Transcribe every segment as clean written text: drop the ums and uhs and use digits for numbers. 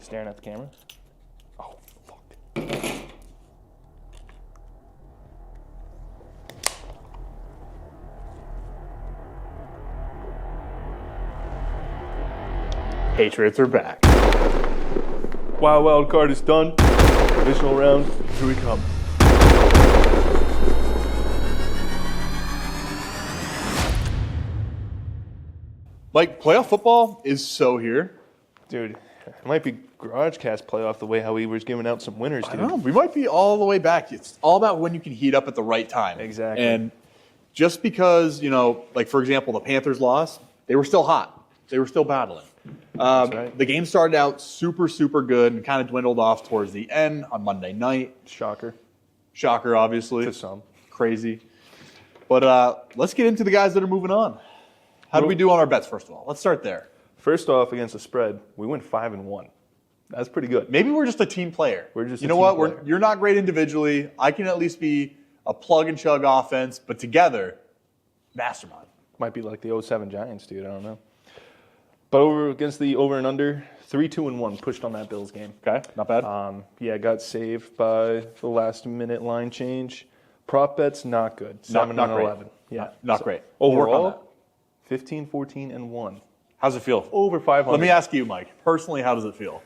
Staring at the camera. Oh, fuck. Patriots are back. Wildcard is done. Divisional round. Here we come. Like, playoff football is so here. Dude, it might be Garagecast playoff the way how we were giving out some winners, dude. I don't know. We might be all the way back. It's all about when you can heat up at the right time. Exactly. And just because, like, for example, the Panthers lost, they were still hot. They were still battling. That's right. The game started out super, super good and kind of dwindled off towards the end on Monday night. Shocker. Shocker, obviously. To some. Crazy. But let's get into the guys that are moving on. How do we do on our bets, first of all? Let's start there. First off, against the spread, we went 5-1. That's pretty good. Maybe we're just a team player. We're just you a know team what? player. You're not great individually. I can at least be a plug and chug offense, but together, mastermind. Might be like the 07 Giants, dude. I don't know. But over against the over and under, 3-2-1 pushed on that Bills game. Okay, not bad. Yeah, got saved by the last minute line change. Prop bets, not good. Not 7-11. great. Yeah. Not great. We'll work on Overall, that. 15, 14, and 1. How's it feel? Over 500. Let me ask you, Mike. Personally, how does it feel?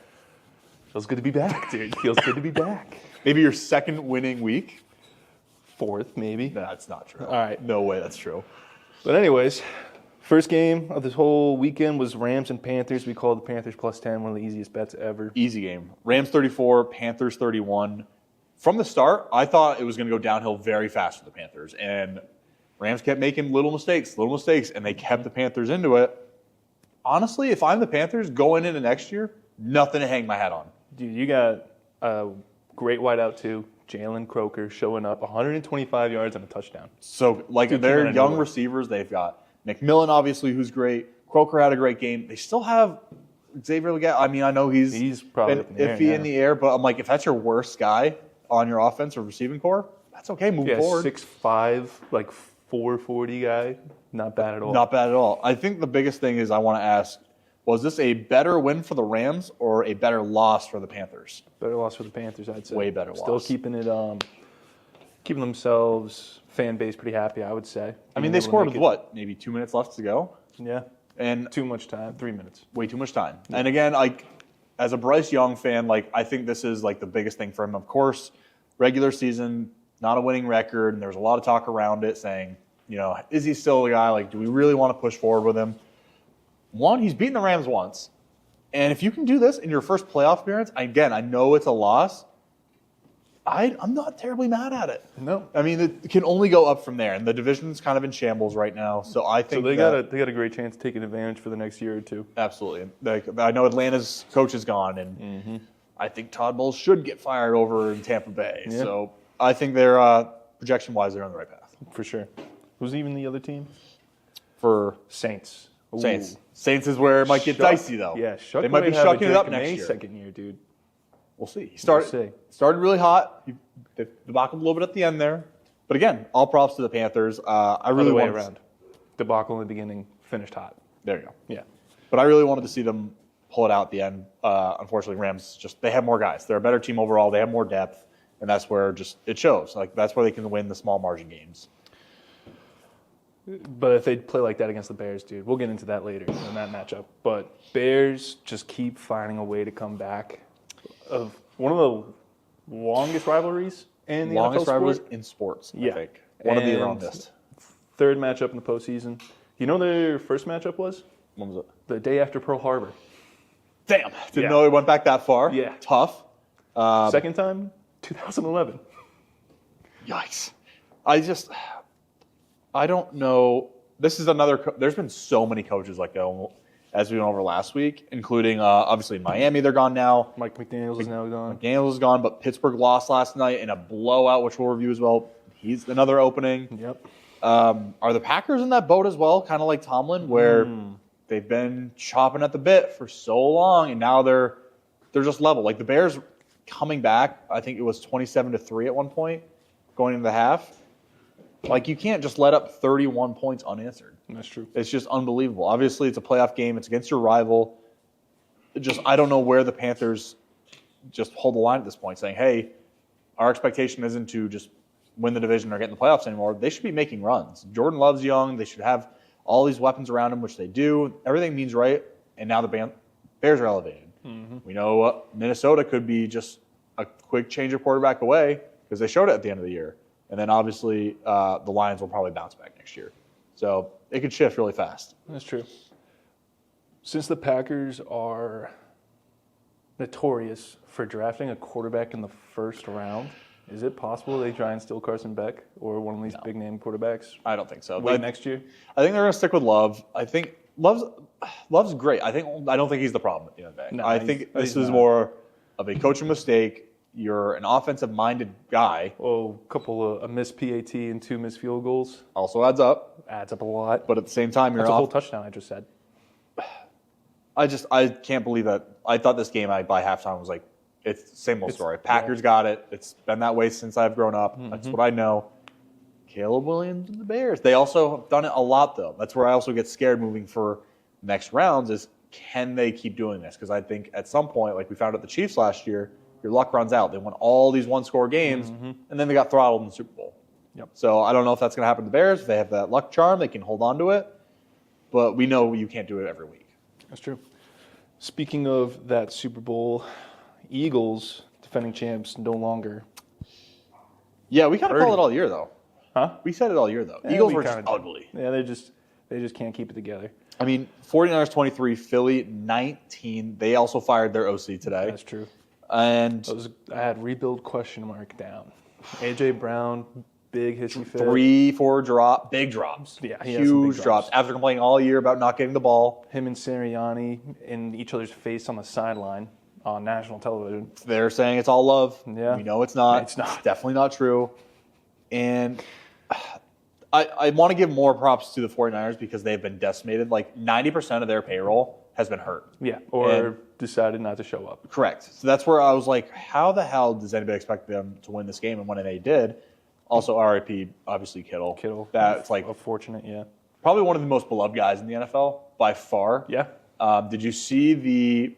Feels good to be back, dude. Feels good to be back. Maybe your second winning week? Fourth, maybe. That's not true. All right. No way that's true. But anyways, first game of this whole weekend was Rams and Panthers. We called the Panthers plus 10, one of the easiest bets ever. Easy game. Rams 34, Panthers 31. From the start, I thought it was going to go downhill very fast for the Panthers. And Rams kept making little mistakes, and they kept the Panthers into it. Honestly, if I'm the Panthers going into next year, nothing to hang my hat on. Dude, you got a great wideout too. Jalen Croker showing up 125 yards and a touchdown. So, like, Dude, their came out of young nowhere. receivers, they've got McMillan, obviously, who's great. Croker had a great game. They still have Xavier Legette. I mean, I know he's probably been up in the air iffy now. in the air, but I'm like, if that's your worst guy on your offensive receiving core, that's okay. Move forward. 6'5", like 440 guy. Not bad at all. Not bad at all. I think the biggest thing is I want to ask, was this a better win for the Rams or a better loss for the Panthers? Better loss for the Panthers, I'd say. Way better Still loss. keeping it, keeping themselves, fan base pretty happy, I would say. I mean, they scored with what? Maybe 2 minutes left to go? Yeah. And Too much time. 3 minutes. way too much time. And again, like, as a Bryce Young fan, like, I think this is like the biggest thing for him. Of course, regular season, not a winning record, and there's a lot of talk around it saying, is he still the guy? Like, do we really want to push forward with him? One, he's beaten the Rams once. And if you can do this in your first playoff appearance, again, I know it's a loss. I'm not terribly mad at it. No. I mean, it can only go up from there, and the division's kind of in shambles right now. So I think So they got a great chance of taking advantage for the next year or two. absolutely. Like, I know Atlanta's coach is gone, and I think Todd Bowles should get fired over in Tampa Bay. Yeah. So I think they're projection-wise, they're on the right path. For sure. Who's even the other team? For Saints. Ooh. Saints, Saints is where it might get dicey though. Yeah, they might be shucking it up next year. Second year, dude. We'll see. He We'll started really hot. They debacled a little bit at the end there, but again, all props to the Panthers. I really Other way wanted around. Debacle in the beginning, finished hot. There you go. Yeah. But I really wanted to see them pull it out at the end. Unfortunately, Rams they have more guys. They're a better team overall. They have more depth, and that's where it shows. Like, that's where they can win the small margin games. But if they play like that against the Bears, dude, we'll get into that later in that matchup. But Bears just keep finding a way to come back. Of one of the longest rivalries in the Longest NFL rivalries sport. in sports, Yeah. I think. One of the And longest. Third matchup in the postseason. You know what their first matchup was? When was it? The day after Pearl Harbor. Damn. Didn't Yeah. know it went back that far. Yeah. Tough. Second time, 2011. Yikes. I don't know. This is another. There's been so many coaches like that, as we went over last week, including obviously Miami. They're gone now. Mike McDaniels is now gone. McDaniels is gone, but Pittsburgh lost last night in a blowout, which we'll review as well. He's another opening. Yep. Are the Packers in that boat as well, kind of like Tomlin, where they've been chopping at the bit for so long, and now they're just level. Like the Bears coming back, I think it was 27-3 at one point, going into the half. Like, you can't just let up 31 points unanswered. That's true. It's just unbelievable. Obviously, it's a playoff game. It's against your rival. I don't know where the Panthers just hold the line at this point, saying, hey, our expectation isn't to just win the division or get in the playoffs anymore. They should be making runs. Jordan Love's young. They should have all these weapons around him, which they do. Everything means right, and now the Bears are elevated. Mm-hmm. We know Minnesota could be just a quick change of quarterback away because they showed it at the end of the year. And then obviously the Lions will probably bounce back next year. So it could shift really fast. That's true. Since the Packers are notorious for drafting a quarterback in the first round, is it possible they try and steal Carson Beck or one of these big-name quarterbacks? I don't think so. Wait next year? I think they're going to stick with Love. I think Love's great. I don't think he's the problem at the end of the day. No, I think this is more of a coaching mistake. You're an offensive-minded guy. Oh, a missed PAT and 2 missed field goals. Also adds up. Adds up a lot. But at the same time, That's a whole touchdown I just said. I can't believe that. I thought this game by halftime was like, it's the same old story. Packers got it. It's been that way since I've grown up. Mm-hmm. That's what I know. Caleb Williams and the Bears. They also have done it a lot, though. That's where I also get scared moving for next rounds is can they keep doing this? Because I think at some point, like we found at the Chiefs last year, your luck runs out. They won all these one-score games, and then they got throttled in the Super Bowl. Yep. So I don't know if that's going to happen to the Bears. If they have that luck charm, they can hold on to it. But we know you can't do it every week. That's true. Speaking of that Super Bowl, Eagles, defending champs, no longer. Yeah, we kind of call it all year, though. Huh? We said it all year, though. Yeah, Eagles were just ugly. Yeah, they just can't keep it together. I mean, 49ers 23, Philly 19. They also fired their OC today. That's true. And I had rebuild question mark down. A.J. Brown, big hissy fit. 3-4 big drops. Yeah, huge drops. After complaining all year about not getting the ball. Him and Sirianni in each other's face on the sideline on national television. They're saying it's all love. Yeah. We know it's not. It's not. It's definitely not true. And I want to give more props to the 49ers because they've been decimated. Like 90% of their payroll has been hurt. Yeah, or decided not to show up. Correct. So that's where I was like, how the hell does anybody expect them to win this game? And when they did, also RIP, obviously Kittle. That's like unfortunate, yeah. Probably one of the most beloved guys in the NFL by far. Yeah. Did you see the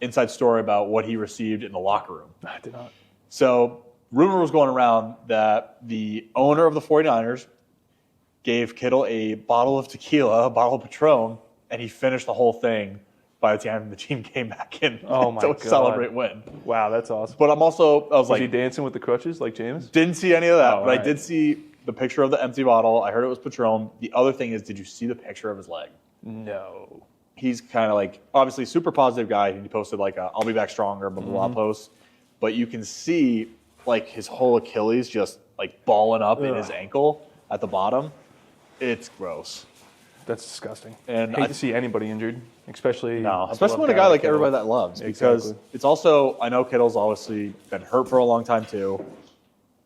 inside story about what he received in the locker room? I did not. So rumor was going around that the owner of the 49ers gave Kittle a bottle of tequila, a bottle of Patron, and he finished the whole thing by the time the team came back in to celebrate win. Wow, that's awesome. But I was like, he dancing with the crutches like James? Didn't see any of that, but right. I did see the picture of the empty bottle. I heard it was Patron. The other thing is, did you see the picture of his leg? No. He's kind of like, obviously super positive guy. He posted like a, I'll be back stronger, blah, blah, blah post. But you can see like his whole Achilles just like balling up in his ankle at the bottom. It's gross. That's disgusting. And I hate to see anybody injured, especially when a guy like everybody that loves. Because Exactly. it's also, I know Kittle's obviously been hurt for a long time too.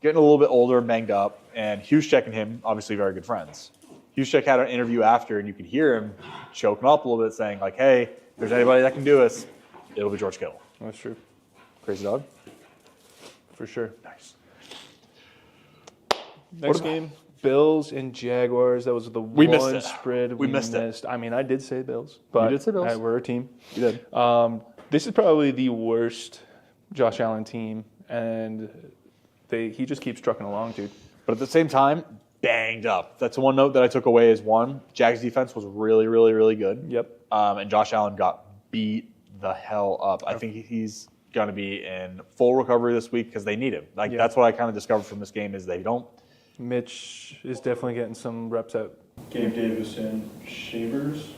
Getting a little bit older, banged up, and Juszczyk and him, obviously very good friends. Juszczyk had an interview after, and you could hear him choking up a little bit, saying like, hey, if there's anybody that can do this, it'll be George Kittle. That's true. Crazy dog? For sure. Nice. Next game, Bills and Jaguars. That was the We missed one it. spread We missed it. I mean, I did say Bills. But You did say Bills. We're a team. You did. This is probably the worst Josh Allen team, and he just keeps trucking along, dude. But at the same time, banged up. That's the one note that I took away is one, Jags defense was really, really, really good. Yep. And Josh Allen got beat the hell up. I think he's going to be in full recovery this week because they need him. That's what I kind of discovered from this game is they don't. Mitch is definitely getting some reps at. Gabe Davis and Shavers,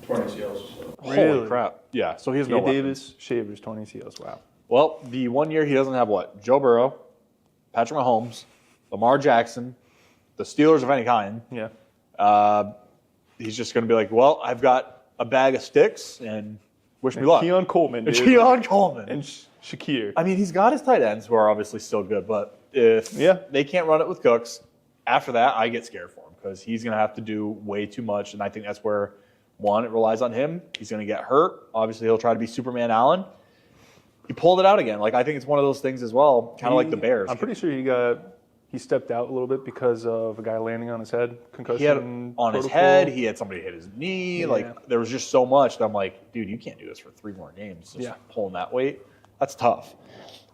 20 CLs. So. Really? Holy crap. Yeah, so he has no Gabe weapons. Davis, Shavers, 20 CLs. Wow. Well, the 1 year he doesn't have what? Joe Burrow, Patrick Mahomes, Lamar Jackson, the Steelers of any kind. Yeah. He's just going to be like, well, I've got a bag of sticks and wish me luck. Keon Coleman, dude. Keon Coleman. And Shakir. I mean, he's got his tight ends who are obviously still good, but if they can't run it with Cooks, after that, I get scared for him because he's going to have to do way too much, and I think that's where, one, it relies on him. He's going to get hurt. Obviously, he'll try to be Superman Allen. He pulled it out again. I think it's one of those things as well, kind of like the Bears. I'm pretty sure he got he stepped out a little bit because of a guy landing on his head, concussion. He had on his protocol. head. He had somebody hit his knee. Yeah. Like there was just so much that I'm like, dude, you can't do this for 3 more games. Just Yeah. pulling that weight, that's tough.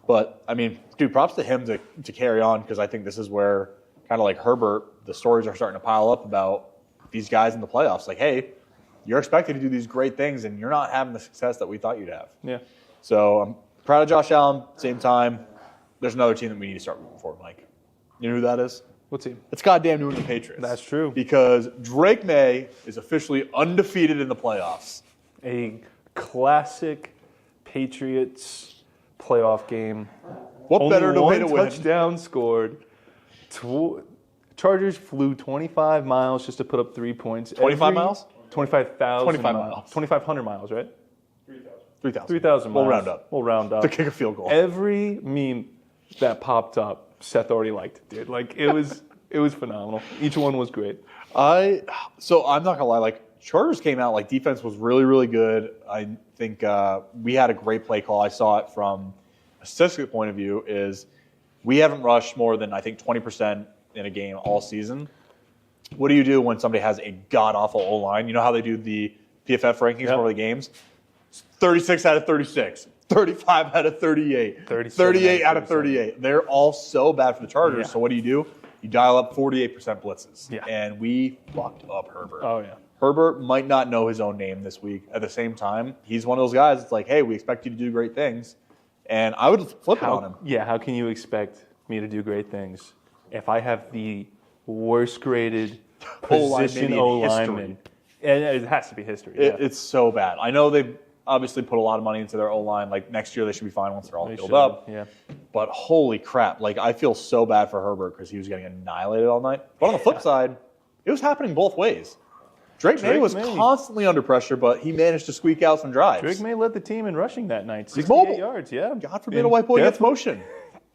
But I mean, dude, props to him to carry on because I think this is where kind of like Herbert, the stories are starting to pile up about these guys in the playoffs. Like, hey, you're expected to do these great things, and you're not having the success that we thought you'd have. Yeah. So I'm proud of Josh Allen. Same time, there's another team that we need to start rooting for, Mike. You know who that is? What team? It's goddamn New England Patriots. That's true. Because Drake May is officially undefeated in the playoffs. A classic Patriots playoff game. What Only better way to one win? touchdown scored. Chargers flew 25 miles just to put up 3 points. 25 miles? 25,000 25 miles. miles. 2,500 miles, right? 3,000. 3,000 miles. We'll round up. We'll round up. To kick a field goal. Every meme that popped up, Seth already liked it, dude. Like, it was phenomenal. Each one was great. So I'm not gonna lie, like Chargers came out, like defense was really, really good. I think we had a great play call. I saw it from a statistic point of view is we haven't rushed more than I think 20% in a game all season. What do you do when somebody has a god-awful O-line? You know how they do the PFF rankings for the games? 36 out of 36, 35 out of 38, 38 out of 38. They're all so bad for the Chargers. Yeah. So what do? You dial up 48% blitzes. Yeah. And we fucked up Herbert. Oh, yeah. Herbert might not know his own name this week. At the same time, he's one of those guys that's like, hey, we expect you to do great things. And I would flip it on him. Yeah, how can you expect me to do great things if I have the worst graded O-line position maybe in O-lineman? And it has to be history. Yeah. It's so bad. I know they've obviously put a lot of money into their O-line. Like next year they should be fine once they're all They filled should, up. yeah. But holy crap. Like I feel so bad for Herbert because he was getting annihilated all night. But on the flip side, it was happening both ways. Drake May was constantly under pressure, but he managed to squeak out some drives. Drake May led the team in rushing that night. He's 68 mobile. yards, yeah. God forbid a white boy gets motion.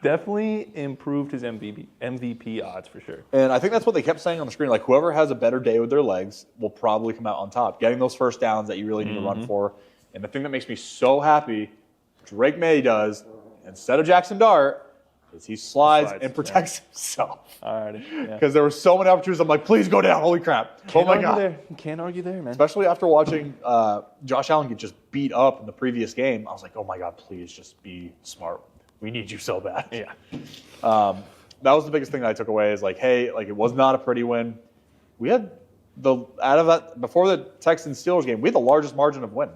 Definitely improved his MVP odds for sure. And I think that's what they kept saying on the screen. Like, whoever has a better day with their legs will probably come out on top, getting those first downs that you really need to run for. And the thing that makes me so happy, Drake May does, instead of Jackson Dart, is he slides and protects himself. Alrighty, yeah. Because there were so many opportunities. I'm like, please go down. Holy crap. Can't oh, my argue God. there. Can't argue there, man. Especially after watching Josh Allen get just beat up in the previous game. I was like, oh, my God, please just be smart. We need you so bad. Yeah. That was the biggest thing that I took away is like, hey, like it was not a pretty win. We had out of that before the Texans Steelers game, we had the largest margin of win,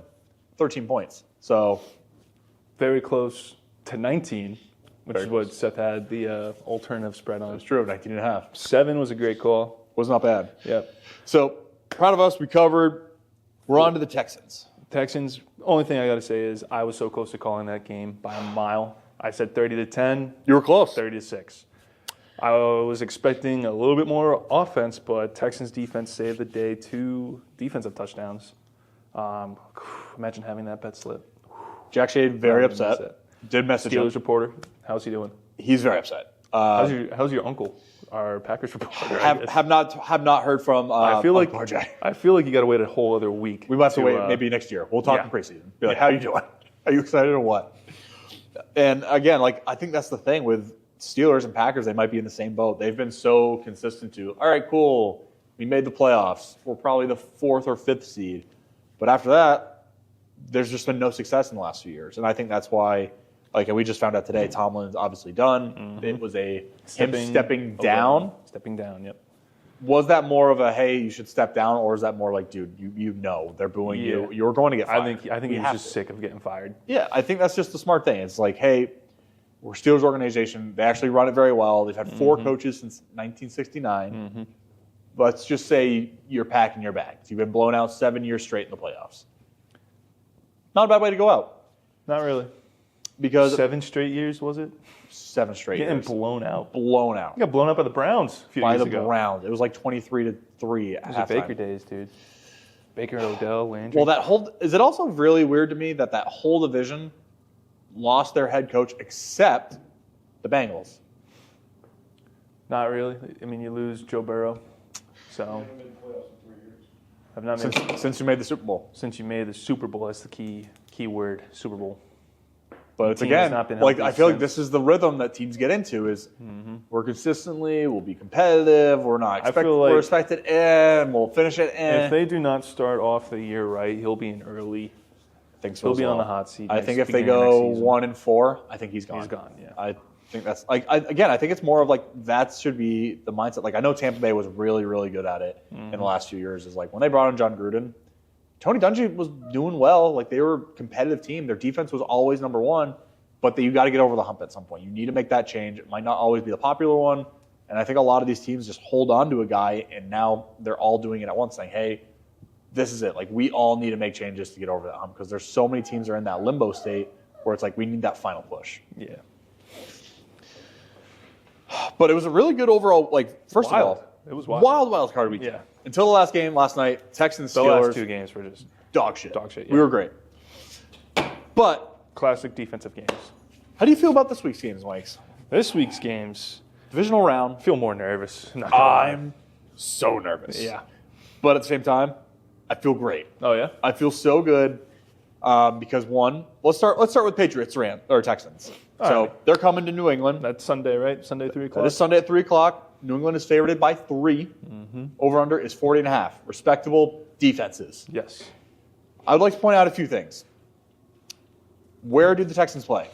13 points. So Very close to 19, which Very is what Seth had the alternative spread on. it's true, 19.5. 7 was a great call. Was not bad. Yep. So proud of us. We covered. We're on to the Texans. Texans, only thing I got to say is I was so close to calling that game by a mile. I said 30-10. You were close. 30-6. I was expecting a little bit more offense, but Texans defense saved the day. 2 defensive touchdowns. Imagine having that bet slip. Jack Shade, very I'm upset. Did message him. Steelers reporter, how's he doing? He's very upset. How's your uncle, our Packers reporter? Have not heard from I feel like RJ. I feel like you got to wait a whole other week. We might have to wait maybe next year. We'll talk in preseason. Be like, how you doing? Are you excited or what? And again, like I think that's the thing with Steelers and Packers. They might be in the same boat. They've been so consistent to, all right, cool. We made the playoffs. We're probably the 4th or 5th seed. But after that, there's just been no success in the last few years. And I think that's why, like we just found out today, Tomlin's obviously done. It was him stepping down. Stepping down, yep. Was that more of a, hey, you should step down, or is that more like, dude, you know they're booing you. You're going to get fired. I think he was just sick of getting fired. Yeah, I think that's just the smart thing. It's like, hey, we're a Steelers organization. They actually run it very well. They've had 4 coaches since 1969. Let's just say you're packing your bags. You've been blown out 7 years straight in the playoffs. Not a bad way to go out. Not really. Because 7 straight years, was it? 7 straight Getting years. blown out. Blown out. You got blown out by the Browns a few By years the ago. Browns. It was like 23-3 at Those are halftime. Baker days, dude. Baker, Odell, Landry. Well, is it also really weird to me that whole division lost their head coach except the Bengals? Not really. I mean, you lose Joe Burrow. So, I've not made Since you made the Super Bowl. since you made the Super Bowl. That's the key word, Super Bowl. But it's team has again, not been like healthy I feel like since. this is the rhythm that teams get into is we're consistently, we'll be competitive, we're not expected, feel like we're expected in, we'll finish it in. If they do not start off the year right, he'll be an early. I think so He'll as be on well. the hot seat. I think if they beginning of go next season. 1-4, I think he's gone. He's gone. Yeah. I think that's like I think it's more of like that should be the mindset. Like I know Tampa Bay was really really good at it in the last few years. Is like when they brought in John Gruden, Tony Dungy was doing well. Like they were a competitive team. Their defense was always number one, but you got to get over the hump at some point. You need to make that change. It might not always be the popular one, and I think a lot of these teams just hold on to a guy, and now they're all doing it at once, saying, "Hey, this is it. Like we all need to make changes to get over that hump," because there's so many teams that are in that limbo state where it's like we need that final push. Yeah. But it was a really good overall, like, first Wild. of all, It was wild. wild card weekend. Yeah. Until the last game last night, Texans, The Steelers, last two games were just dog shit. Dog shit, We yeah. were great. But classic defensive games. how do you feel about this week's games, Mikes? This week's games, Divisional round. I feel more nervous. Not gonna lie. I'm so nervous. Yeah. But at the same time, I feel great. Oh yeah. I feel so good because one, let's start with Patriots or Texans. All So right. they're coming to New England. That's Sunday, right? Sunday 3:00. That is Sunday at 3:00. New England is favored by 3. Over under is 40.5. Respectable defenses. Yes. I would like to point out a few things. Where do the Texans play?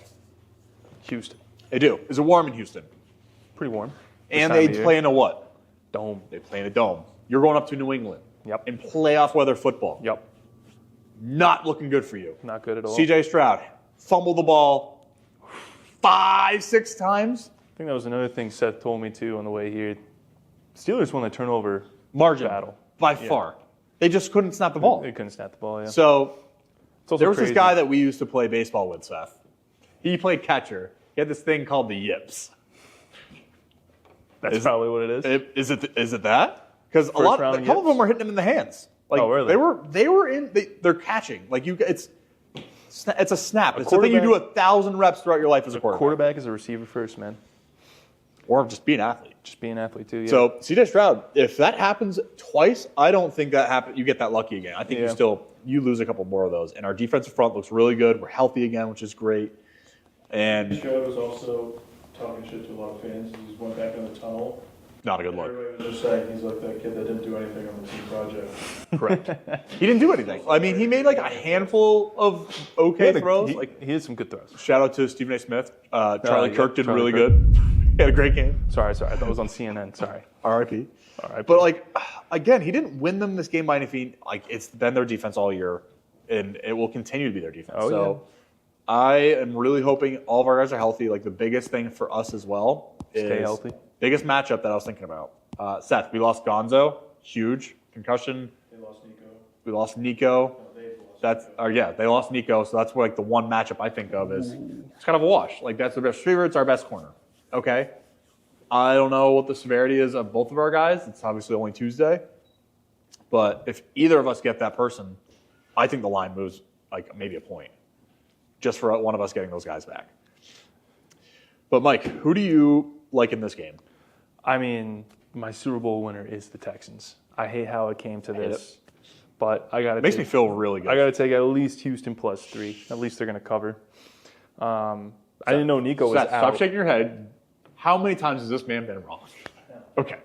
Houston. They do. Is it warm in Houston? Pretty warm. And This they time of year. play in a what? Dome. They play in a dome. You're going up to New England. Yep. In playoff weather football. Yep. Not looking good for you. Not good at all. CJ Stroud fumbled the ball 5-6 times. I think that was another thing Seth told me too on the way here. Steelers won the turnover Margin battle by Yeah. far. They just couldn't snap the ball. They couldn't snap the ball. Yeah. So It's also there was crazy. this guy that we used to play baseball with, Seth. He played catcher. He had this thing called the yips. That's probably what it is. Is it that? Because a First round couple of yips? them were hitting him in the hands. Like Oh, really? they're catching. Like it's a snap. It's something you do 1,000 reps throughout your life as a quarterback. Quarterback is a receiver first, man. Or just be an athlete. Just be an athlete too. Yeah. So CJ Stroud, if that happens twice, I don't think that happen. You get that lucky again. I think Yeah. you lose a couple more of those. And our defensive front looks really good. We're healthy again, which is great. And Stroud was also talking shit to a lot of fans. He just went back in the tunnel. not a good look. Everybody was just saying he's like that kid that didn't do anything on the team project. Correct. He didn't do anything. I mean, he made like a handful of okay throws. He had some good throws. Shout out to Stephen A. Smith. Charlie yeah, Kirk did Charlie really Kirk. good. He had a great game. Sorry. That was on CNN. Sorry. R.I.P. All right. But like, again, he didn't win them this game by any feet. Like, it's been their defense all year, and it will continue to be their defense. Oh, So I am really hoping all of our guys are healthy. Like, the biggest thing for us as well is Stay healthy. Biggest matchup that I was thinking about. Seth, we lost Gonzo, huge concussion. They lost Nico. We lost Nico. They lost Nico. So that's like the one matchup I think of is it's kind of a wash. Like that's the best receiver. It's our best corner. Okay. I don't know what the severity is of both of our guys. It's obviously only Tuesday. But if either of us get that person, I think the line moves like maybe a point just for one of us getting those guys back. But Mike, who do you like in this game? I mean, my Super Bowl winner is the Texans. I hate how it came to hate this, but I got to. It makes me feel really good. I got to take at least Houston +3. At least they're going to cover. I didn't know Nico was Seth, out. stop shaking your head. How many times has this man been wrong? Okay.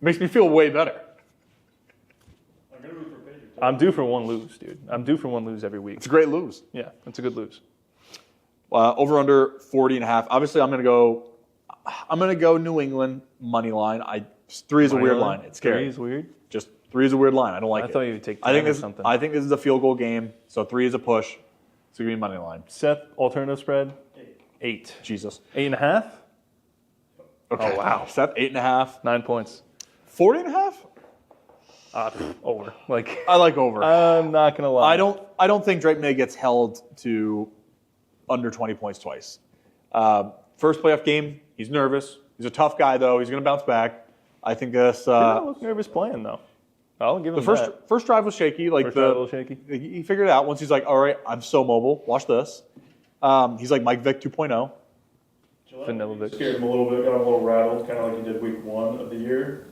Makes me feel way better. I'm going to root for Patriots. I'm due for one lose, dude. I'm due for one lose every week. It's a great lose. Yeah, that's a good lose. Over under 40.5. Obviously, I'm gonna go New England money line. 3 is a weird line. It's scary. 3 is weird. Just 3 is a weird line. I don't like it. I thought you would take 10 I think or this. something. I think this is a field goal game. So 3 is a push. So give me money line. Seth, alternative spread? 8. Jesus. 8.5? Okay. Oh, wow. Seth 8.5. 9 points. 40.5. Over. Like, I like over. I'm not gonna lie. I don't think Drake May gets held to under 20 points twice. First playoff game, he's nervous. He's a tough guy though. He's going to bounce back. I think this. Did not look nervous playing though. I'll give him The that. first drive was shaky. Like First drive a little shaky. He figured it out once he's like, all right, I'm so mobile. Watch this. He's like Mike Vick 2.0. Vanilla Vic. Scared him a little bit, got him a little rattled, kind of like he did week 1 of the year.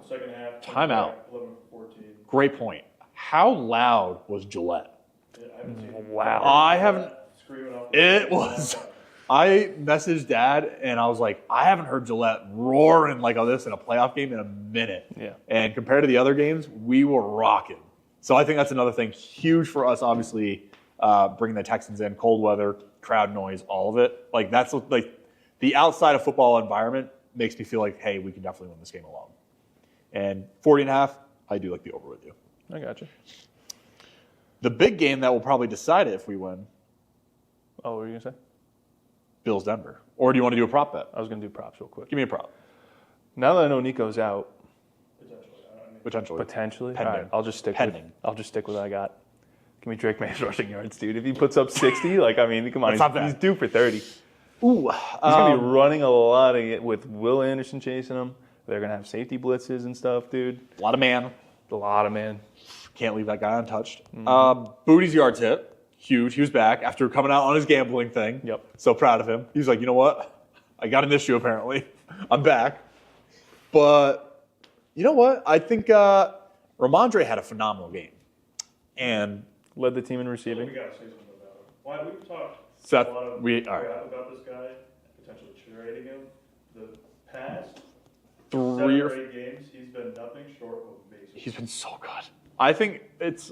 Second half. Timeout. 11-14. Great point. How loud was Gillette? Yeah, I haven't seen him. Wow. I haven't. screaming off. It was. I messaged Dad, and I was like, I haven't heard Gillette roaring like this in a playoff game in a minute. Yeah. And compared to the other games, we were rocking. So I think that's another thing huge for us, obviously, bringing the Texans in, cold weather, crowd noise, all of it. Like, that's like the outside of football environment makes me feel like, hey, we can definitely win this game alone. And 40.5, I do like the over with you. I got you. The big game that will probably decide it if we win, Oh, what were you going to say? Bills Denver. Or do you want to do a prop bet? I was going to do props real quick. Give me a prop. Now that I know Nico's out, Potentially. potentially, Pending. all right, I'll just stick Pending. with what I got. Give me Drake May's rushing yards, dude. If he puts up 60, like, I mean, come on, That's not bad. he's due for 30. Ooh. He's going to be running a lot of it with Will Anderson chasing him. They're going to have safety blitzes and stuff, dude. A lot of man. A lot of man. Can't leave that guy untouched. Booty's yards hit. Huge. He was back after coming out on his gambling thing. Yep. So proud of him. He's like, you know what? I got an issue apparently. I'm back. But you know what? I think Ramondre had a phenomenal game. And Led the team in We receiving. gotta say something about him. Why we've talked Seth, a lot of all right. crap about this guy, potentially trading him. The past 3 7 or or 8 games, he's been nothing short of amazing. He's been so good. I think it's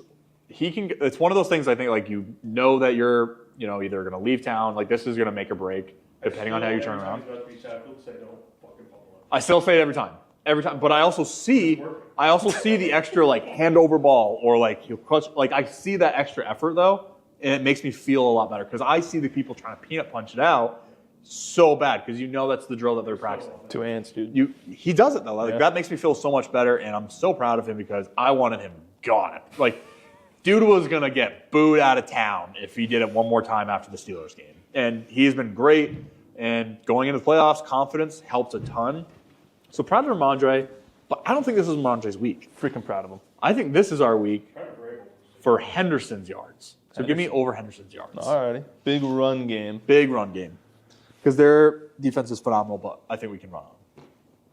one of those things I think like you know that you're, either going to leave town, like this is going to make or break depending on how you turn around. He's about to be tackled, say don't fucking pummel him. I still say it every time. But I also see the extra like hand over ball or like he'll clutch. Like I see that extra effort though, and it makes me feel a lot better because I see the people trying to peanut punch it out so bad because that's the drill that they're practicing. 2 ants, dude. He does it though. Like Yeah. that makes me feel so much better, and I'm so proud of him because I wanted him gone. Like, dude was gonna get booed out of town if he did it one more time after the Steelers game, and he has been great. And going into the playoffs, confidence helps a ton. So proud of Ramondre, but I don't think this is Ramondre's week. Freaking proud of him. I think this is our week Kind of brave. for Henderson's yards. So give me over Henderson's yards. Alrighty. Big run game. Big run game. Because their defense is phenomenal, but I think we can run on.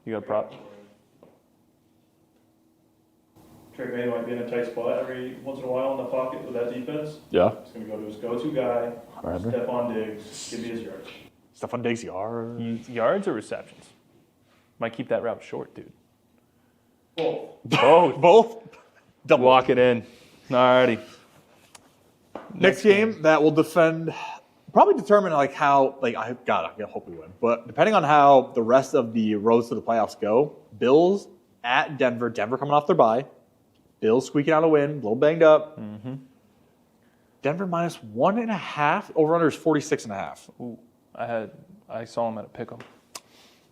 You got a prop? Drake May might be in a tight spot every once in a while in the pocket with that defense. Yeah. He's going to go to his go-to guy, Alright. Stephon Diggs. Give me his yards. Stephon Diggs yards. Yards or receptions? Might keep that route short, dude. Both. Both. Both. Double. Walk it in. Alrighty. Next game that will probably determine I hope we win. But depending on how the rest of the roads to the playoffs go, Bills at Denver. Denver coming off their bye. Bills squeaking out a win, a little banged up. Mm-hmm. Denver minus 1.5. Over under is 46.5. Ooh, I saw him at a pick'em.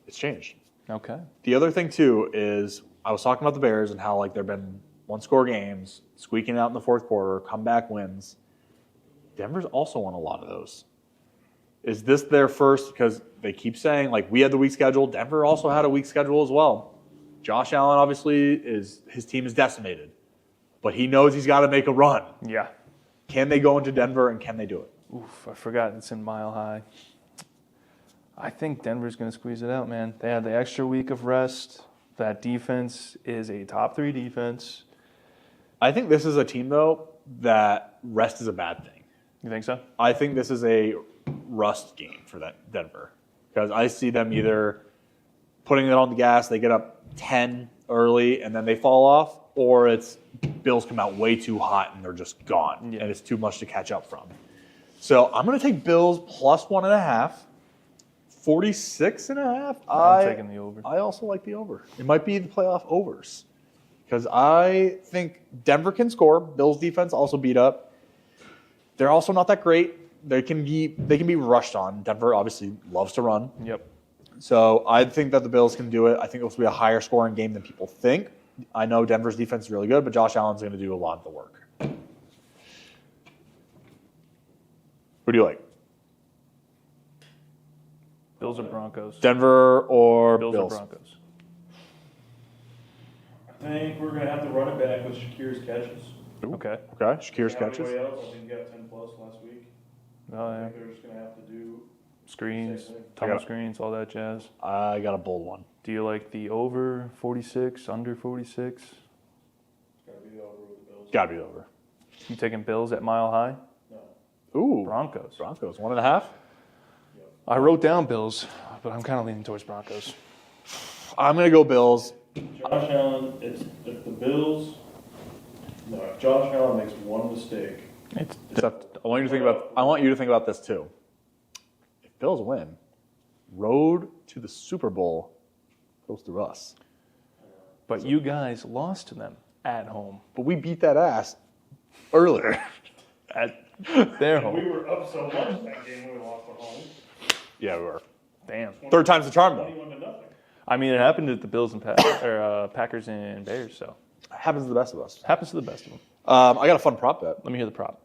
It's changed. Okay. The other thing too is I was talking about the Bears and how like there've been 1-score games, squeaking out in the fourth quarter, comeback wins. Denver's also won a lot of those. Is this their first? Because they keep saying like we had the weak schedule. Denver also had a weak schedule as well. Josh Allen obviously his team is decimated, but he knows he's got to make a run. Yeah. Can they go into Denver and can they do it? Oof, I forgot it's in Mile High. I think Denver's going to squeeze it out, man. They had the extra week of rest. That defense is a top 3 defense. I think this is a team though that rest is a bad thing. You think so? I think this is a rust game for that Denver because I see them either putting it on the gas, they get up 10 early and then they fall off, or it's Bills come out way too hot and they're just gone and it's too much to catch up from. So I'm going to take Bills plus 1.5, 46.5. I'm taking the over. I also like the over. It might be the playoff overs because I think Denver can score. Bills defense also beat up. They're also not that great. They can be rushed on. Denver obviously loves to run. Yep. So I think that the Bills can do it. I think it will be a higher scoring game than people think. I know Denver's defense is really good, but Josh Allen's going to do a lot of the work. Who do you like? Bills or Broncos? Denver or Bills Bills? or Broncos? I think we're going to have to run it back with Shakir's catches. Okay. Okay, Shakir's catches. Way else. I think he got 10 plus last week. Oh, I yeah. think they're just going to have to do Screens, Same thing. tunnel screens, all that jazz. I got a bold one. Do you like the over 46, under 46? It's got to be over with the Bills. Got to be over. You taking Bills at Mile High? No. Ooh. Broncos. Broncos, 1.5. I wrote down Bills, but I'm kind of leaning towards Broncos. I'm going to go Bills. Josh Allen, if the Bills, no, if Josh Allen makes one mistake, Except I want you to think about this too. If Bills win, road to the Super Bowl goes through us. But you guys lost to them at home. But we beat that ass earlier. At their we home. were up so much that game when we lost at home. Yeah, we were. Damn. Third time's the charm, though. 21-0. I mean, it happened to the Bills and Packers and Bears, so. Happens to the best of us. Happens to the best of them. I got a fun prop bet. Let me hear the prop.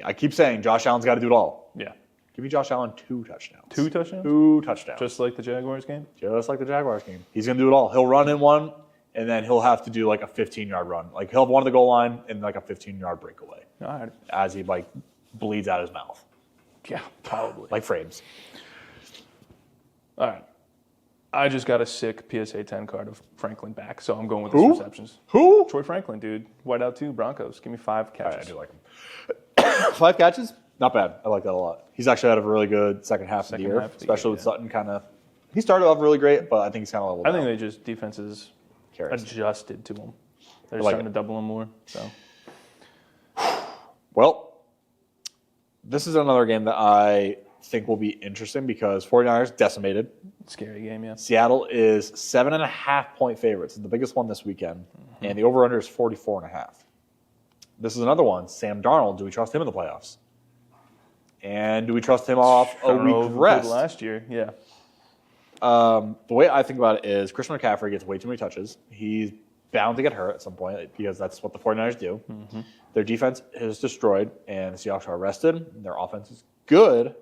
I keep saying Josh Allen's got to do it all. Yeah. Give me Josh Allen 2 touchdowns. 2 touchdowns? 2 touchdowns. Just like the Jaguars game? Just like the Jaguars game. He's going to do it all. He'll run in one, and then he'll have to do like a 15-yard run. Like he'll have one at the goal line and like a 15-yard breakaway All right. as he like bleeds out his mouth. Yeah, probably. Like frames. All right. I just got a sick PSA 10 card of Franklin back, so I'm going with Who? his receptions. Who? Troy Franklin, dude. Whiteout 2, Broncos. Give me 5 catches. I do like him. 5 catches? Not bad. I like that a lot. He's actually had a really good second half of the year, especially with Sutton kind of. He started off really great, but I think he's kind of leveled I think out. they just defenses Carries. adjusted to him. They're like starting it. to double him more. So Well, this is another game that I think will be interesting because 49ers decimated. scary game, yeah. Seattle is 7.5-point favorites. It's the biggest one this weekend. And the over-under is 44.5. This is another one. Sam Darnold, do we trust him in the playoffs? And do we trust him off a week's rest? Last year, yeah. The way I think about it is Christian McCaffrey gets way too many touches. He's bound to get hurt at some point because that's what the 49ers do. Their defense is destroyed, and the Seahawks are rested. Their offense is good.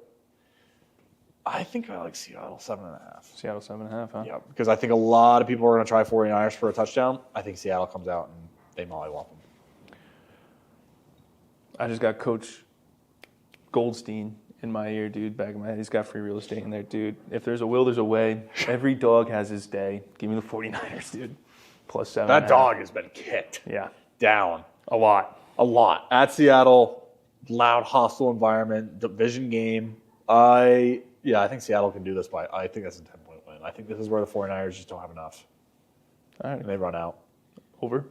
I think I like Seattle 7.5. Seattle 7.5, huh? Yeah, because I think a lot of people are going to try 49ers for a touchdown. I think Seattle comes out and they mollywop them. I just got Coach Goldstein in my ear, dude, back in my head. He's got free real estate in there, dude. If there's a will, there's a way. Every dog has his day. Give me the 49ers, dude. Plus 7. That dog has been kicked Yeah. down A lot. a lot. At Seattle, loud, hostile environment, division game. I think Seattle can do this I think that's a 10-point win. I think this is where the 49ers just don't have enough. All right. And they run out. Over.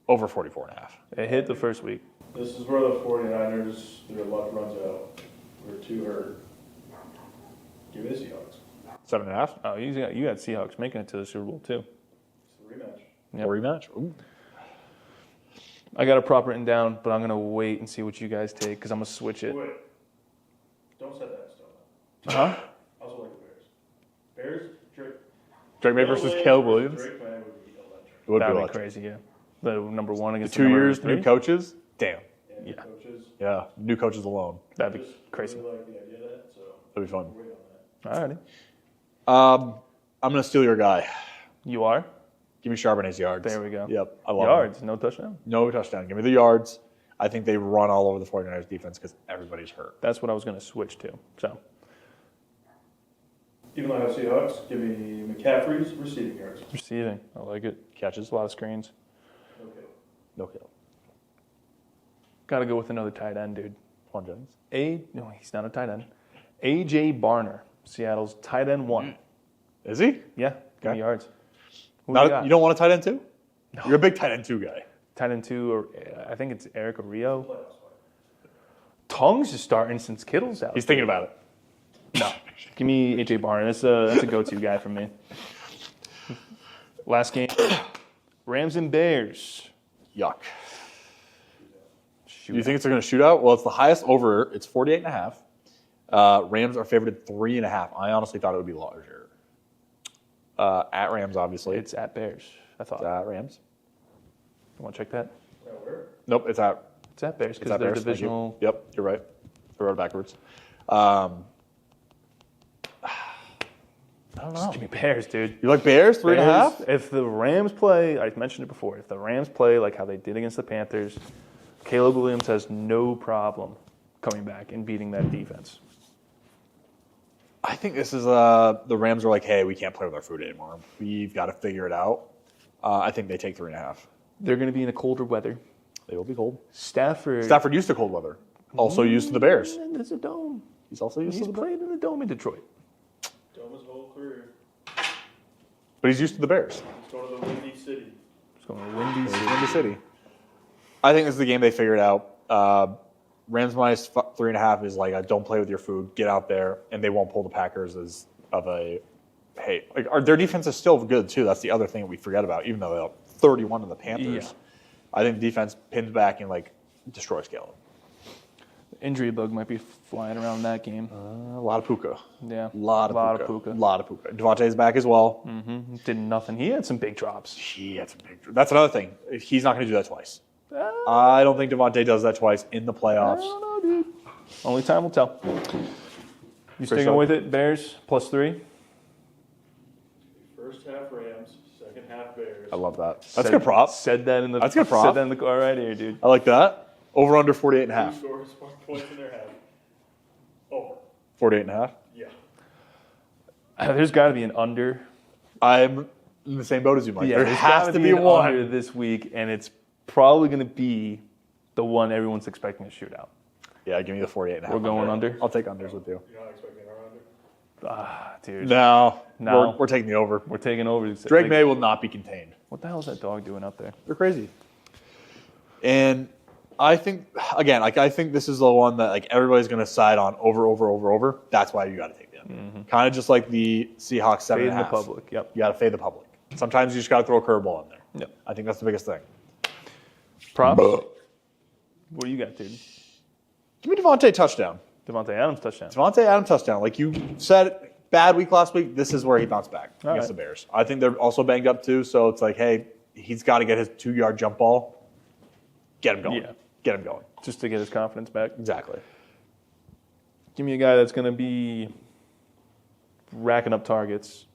Over 44.5. It hit the first week. This is where the 49ers, their luck runs out. We're too hurt. Give me the Seahawks. 7.5? Oh, you got Seahawks making it to the Super Bowl, too. It's the rematch. Yep. Rematch? Ooh. I got a prop written down, but I'm going to wait and see what you guys take because I'm going to switch it. Wait. Don't set that in stone. Huh? I also like the Bears. Bears, Drake. Drake May versus Caleb Williams? Drake May would be electric. It would That be would be electric. crazy, yeah. The number 1 The against 2 the number years, 3? new coaches? Damn. And Yeah. coaches. Yeah, new coaches alone. That'd be Just crazy. really like the idea of that, so That'd be fun. we'll wait on that. All righty. I'm going to steal your guy. You are? Give me Charbonnet's yards. There we go. Yep, I love Yards, no touchdown. him. No touchdown. Give me the yards. I think they run all over the 49ers defense because everybody's hurt. That's what I was going to switch to. So, Even though I have Seahawks, give me McCaffrey's receiving yards. receiving. I like it. Catches? A lot of screens. Okay. No kill. Got to go with another tight end, dude. Quan Jennings. No, he's not a tight end. A.J. Barner, Seattle's tight end 1. Is he? Yeah, give Okay. me yards. Who you got? You don't want a tight end too? No. You're a big tight end 2 guy. Tight end 2, or I think it's Eric Rio. Playoffs. Tongues is starting since Kittle's out. He's thinking about it. No. Give me A.J. Barner. That's a go-to guy for me. Last game, Rams and Bears. Yuck. Shoot. Do you think it's going to shoot out? Well, it's the highest over. It's 48.5. Rams are favored at 3.5. I honestly thought it would be larger. At Rams, obviously. It's at Bears, I thought. It's at Rams. You want to check that? Yeah, where? Nope, it's at It's at Bears It's because at they're Bears. Thank you. divisional. Yep, you're right. I wrote it backwards. I don't Just know. give me Bears, dude. You like Bears? 3.5? Bears, if the Rams play, I mentioned it before, if the Rams play like how they did against the Panthers, Caleb Williams has no problem coming back and beating that defense. I think this is the Rams are like, hey, we can't play with our food anymore. We've got to figure it out. I think they take 3.5. They're going to be in a colder weather. They will be cold. Stafford Stafford used to cold weather. Also used to the Bears. And there's a dome. He's also used He's to the Bears. played in the dome in Detroit. Dome his whole career. But he's used to the Bears. He's going to the Windy City. He's going to Windy He's City. Windy City. I think this is the game they figured out. Rams minus 3.5 is like a don't play with your food, get out there, and they won't pull the Packers as of a hey. Like their defense is still good too. That's the other thing we forget about, even though they're 31 of the Panthers. Yeah. I think defense pins back and like destroys Caleb. Injury bug might be flying around that game. A lot of Puka. Yeah. A lot of Puka. A lot of Puka. Devontae's back as well. Did nothing. He had some big drops. He had some big. That's another thing. He's not going to do that twice. I don't think Devontae does that twice in the I playoffs. don't know, dude. Only time will tell. You sticking sure. with it, Bears +3? First half Rams, second half Bears. I love that. That's a good prop. Said that in the. That's a good prop. Said that in the car right here, dude. I like that. Over under 48.5. Two scores, 1 point in their half. Over. 48.5. Yeah. There's got to be an under. I'm in the same boat as you, Mike. there there's has gotta to be an one. under this week, and it's probably going to be the one everyone's expecting to shoot out. Yeah, give me the 48.5. We're going under? I'll take unders with you. You're not expecting our under? Ah, dude. No. No. We're taking the over. We're taking over. Drake May will not be contained. What the hell is that dog doing up there? They're crazy. And I think, again, like I think this is the one that like everybody's going to side on over. That's why you got to take the under. Kind of just like the Seahawks 7.5. Fading the public. Yep. You got to fade the public. Sometimes you just got to throw a curveball in there. Yep. I think that's the biggest thing. Props? What do you got, dude? Give me Devontae touchdown. Devontae Adams touchdown. Devontae Adams touchdown. Like you said, bad week last week. This is where he bounced back All against right. the Bears. I think they're also banged up too. So it's like, hey, he's got to get his 2-yard jump ball. Get him going. Yeah. Get him going. Just to get his confidence back. Exactly. Give me a guy that's going to be racking up targets.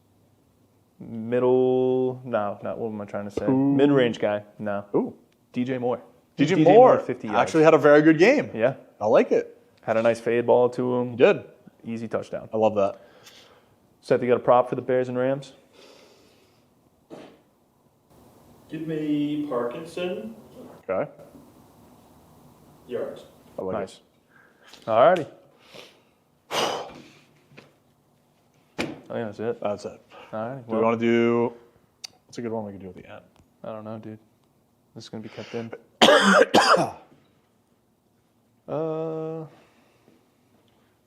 What am I trying to say? Mid-range guy. No. Ooh. DJ Moore. DJ Moore 50 yards. actually had a very good game. Yeah. I like it. Had a nice fade ball to him. He did. Easy touchdown. I love that. Seth, you got a prop for the Bears and Rams? Give me Parkinson, Okay. yards. I like Nice. All righty. I think that's it. it. That's it. All right. Do we want to do? What's a good one we can do at the end? I don't know, dude. This is going to be kept in.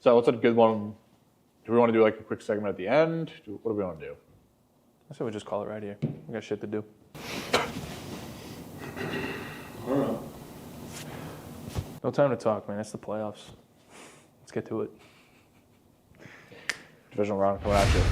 So what's a good one? Do we want to do like a quick segment at the end? What do we want to do? I say we just call it right here. We got shit to do. I don't know. No time to talk, man. It's the playoffs. Let's get to it. Divisional round coming at you.